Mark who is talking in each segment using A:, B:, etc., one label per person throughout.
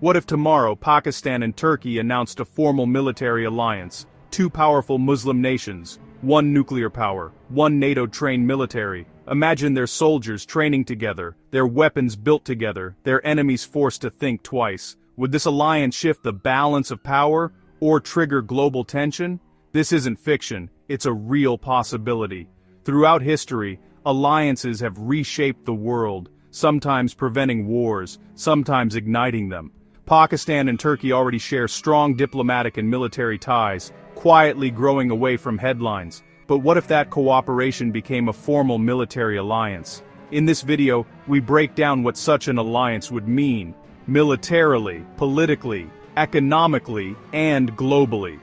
A: What if tomorrow Pakistan and Turkey announced a formal military alliance? Two powerful Muslim nations, one nuclear power, one NATO-trained military. Imagine their soldiers training together, their weapons built together, their enemies forced to think twice. Would this alliance shift the balance of power, or trigger global tension? This isn't fiction, it's a real possibility. Throughout history, alliances have reshaped the world, sometimes preventing wars, sometimes igniting them. Pakistan and Turkey already share strong diplomatic and military ties, quietly growing away from headlines. But what if that cooperation became a formal military alliance? In this video, we break down what such an alliance would mean, militarily, politically, economically, and globally.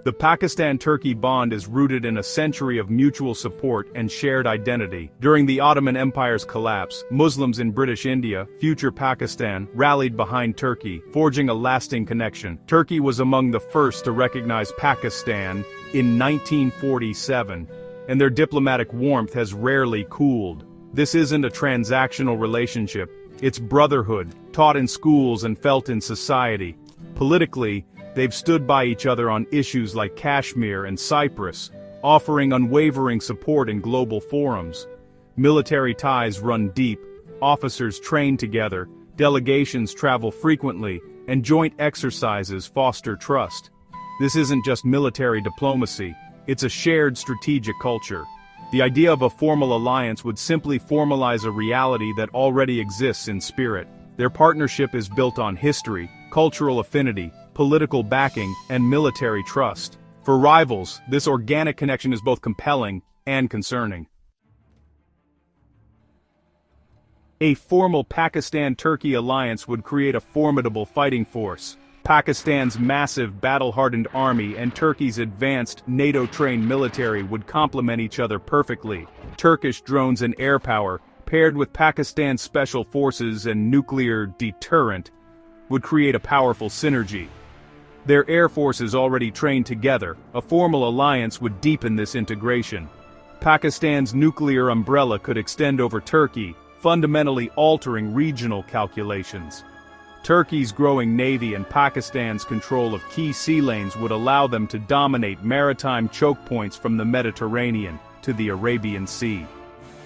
A: The Pakistan-Turkey bond is rooted in a century of mutual support and shared identity. During the Ottoman Empire's collapse, Muslims in British India, future Pakistan, rallied behind Turkey, forging a lasting connection. Turkey was among the first to recognize Pakistan in 1947, and their diplomatic warmth has rarely cooled. This isn't a transactional relationship, it's brotherhood, taught in schools and felt in society. Politically, they've stood by each other on issues like Kashmir and Cyprus, offering unwavering support in global forums. Military ties run deep, officers train together, delegations travel frequently, and joint exercises foster trust. This isn't just military diplomacy, it's a shared strategic culture. The idea of a formal alliance would simply formalize a reality that already exists in spirit. Their partnership is built on history, cultural affinity, political backing, and military trust. For rivals, this organic connection is both compelling and concerning. A formal Pakistan-Turkey alliance would create a formidable fighting force. Pakistan's massive battle-hardened army and Turkey's advanced NATO-trained military would complement each other perfectly. Turkish drones and air power, paired with Pakistan's special forces and nuclear deterrent, would create a powerful synergy. Their air forces already trained together, a formal alliance would deepen this integration. Pakistan's nuclear umbrella could extend over Turkey, fundamentally altering regional calculations. Turkey's growing navy and Pakistan's control of key sea lanes would allow them to dominate maritime choke points from the Mediterranean to the Arabian Sea.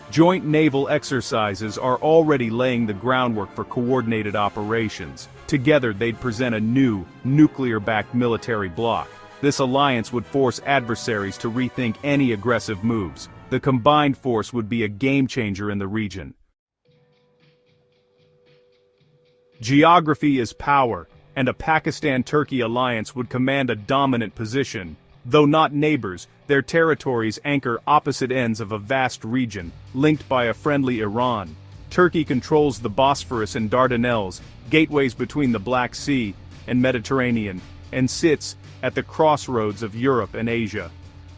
A: Joint naval exercises are already laying the groundwork for coordinated operations. Together they'd present a new, nuclear-backed military bloc. This alliance would force adversaries to rethink any aggressive moves. The combined force would be a game-changer in the region. Geography is power, and a Pakistan-Turkey alliance would command a dominant position. Though not neighbors, their territories anchor opposite ends of a vast region, linked by a friendly Iran. Turkey controls the Bosphorus and Dardanelles, gateways between the Black Sea and Mediterranean, and sits at the crossroads of Europe and Asia.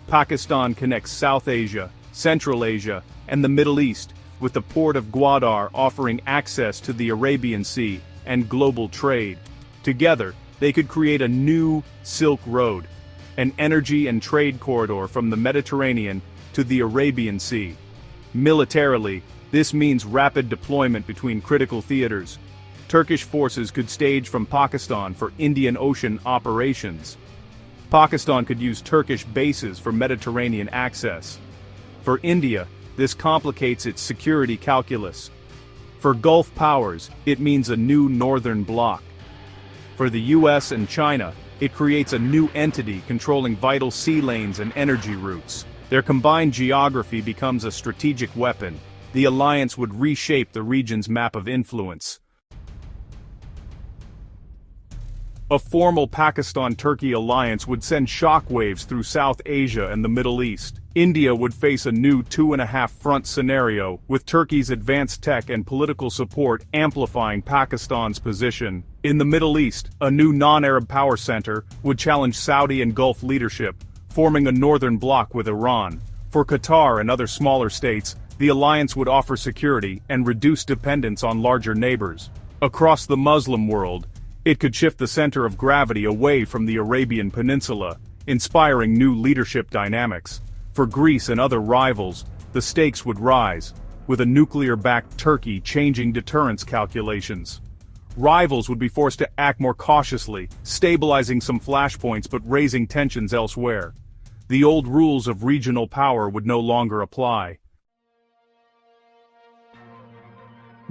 A: Pakistan connects South Asia, Central Asia, and the Middle East, with the port of Gwadar offering access to the Arabian Sea and global trade. Together, they could create a new Silk Road, an energy and trade corridor from the Mediterranean to the Arabian Sea. Militarily, this means rapid deployment between critical theaters. Turkish forces could stage from Pakistan for Indian Ocean operations. Pakistan could use Turkish bases for Mediterranean access. For India, this complicates its security calculus. For Gulf powers, it means a new northern bloc. For the US and China, it creates a new entity controlling vital sea lanes and energy routes. Their combined geography becomes a strategic weapon. The alliance would reshape the region's map of influence. A formal Pakistan-Turkey alliance would send shockwaves through South Asia and the Middle East. India would face a new two-and-a-half-front scenario, with Turkey's advanced tech and political support amplifying Pakistan's position. In the Middle East, a new non-Arab power center would challenge Saudi and Gulf leadership, forming a northern bloc with Iran. For Qatar and other smaller states, the alliance would offer security and reduce dependence on larger neighbors. Across the Muslim world, it could shift the center of gravity away from the Arabian Peninsula, inspiring new leadership dynamics. For Greece and other rivals, the stakes would rise. with a nuclear-backed Turkey changing deterrence calculations. Rivals would be forced to act more cautiously, stabilizing some flashpoints but raising tensions elsewhere. The old rules of regional power would no longer apply.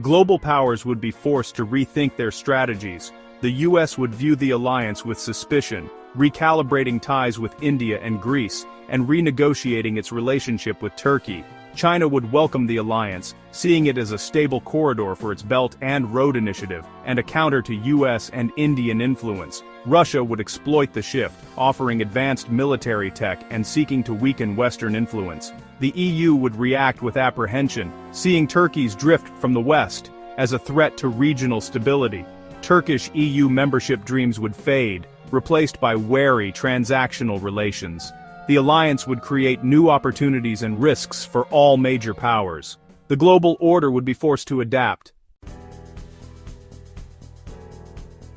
A: Global powers would be forced to rethink their strategies. The US would view the alliance with suspicion, recalibrating ties with India and Greece, and renegotiating its relationship with Turkey. China would welcome the alliance, seeing it as a stable corridor for its Belt and Road Initiative, and a counter to US and Indian influence. Russia would exploit the shift, offering advanced military tech and seeking to weaken Western influence. The EU would react with apprehension, seeing Turkey's drift from the West as a threat to regional stability. Turkish EU membership dreams would fade, replaced by wary transactional relations. The alliance would create new opportunities and risks for all major powers. The global order would be forced to adapt.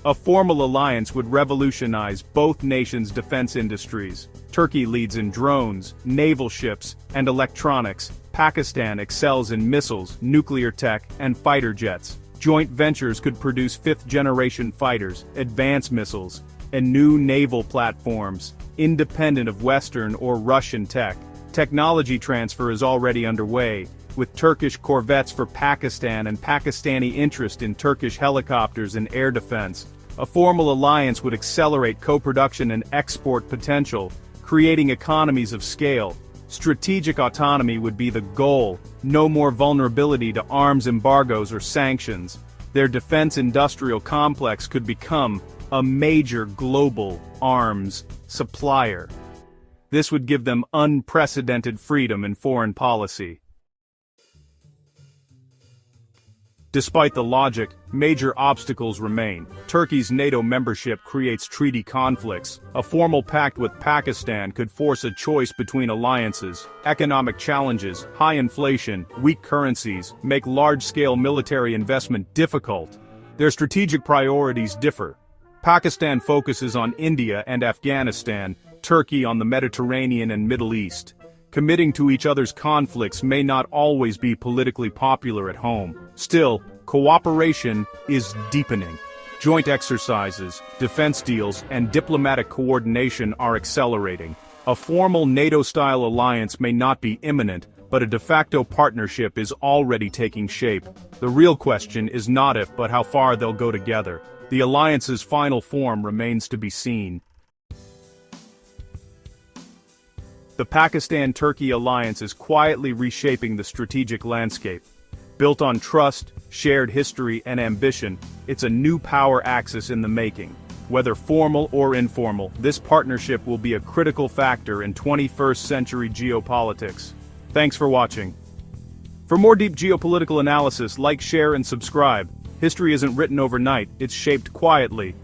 A: A formal alliance would revolutionize both nations' defense industries. Turkey leads in drones, naval ships, and electronics. Pakistan excels in missiles, nuclear tech, and fighter jets. Joint ventures could produce fifth-generation fighters, advanced missiles, and new naval platforms, independent of Western or Russian tech. Technology transfer is already underway, with Turkish corvettes for Pakistan and Pakistani interest in Turkish helicopters and air defense. A formal alliance would accelerate co-production and export potential, creating economies of scale. Strategic autonomy would be the goal, no more vulnerability to arms embargoes or sanctions. Their defense industrial complex could become a major global arms supplier. This would give them unprecedented freedom in foreign policy. Despite the logic, major obstacles remain. Turkey's NATO membership creates treaty conflicts. A formal pact with Pakistan could force a choice between alliances. Economic challenges, high inflation, weak currencies, make large-scale military investment difficult. Their strategic priorities differ. Pakistan focuses on India and Afghanistan, Turkey on the Mediterranean and Middle East. Committing to each other's conflicts may not always be politically popular at home. Still, cooperation is deepening. Joint exercises, defense deals, and diplomatic coordination are accelerating. A formal NATO-style alliance may not be imminent, but a de facto partnership is already taking shape. The real question is not if but how far they'll go together. The alliance's final form remains to be seen. The Pakistan-Turkey alliance is quietly reshaping the strategic landscape. Built on trust, shared history, and ambition, it's a new power axis in the making. Whether formal or informal, this partnership will be a critical factor in 21st century geopolitics. Thanks for watching. For more deep geopolitical analysis, like, share, and subscribe. History isn't written overnight, it's shaped quietly.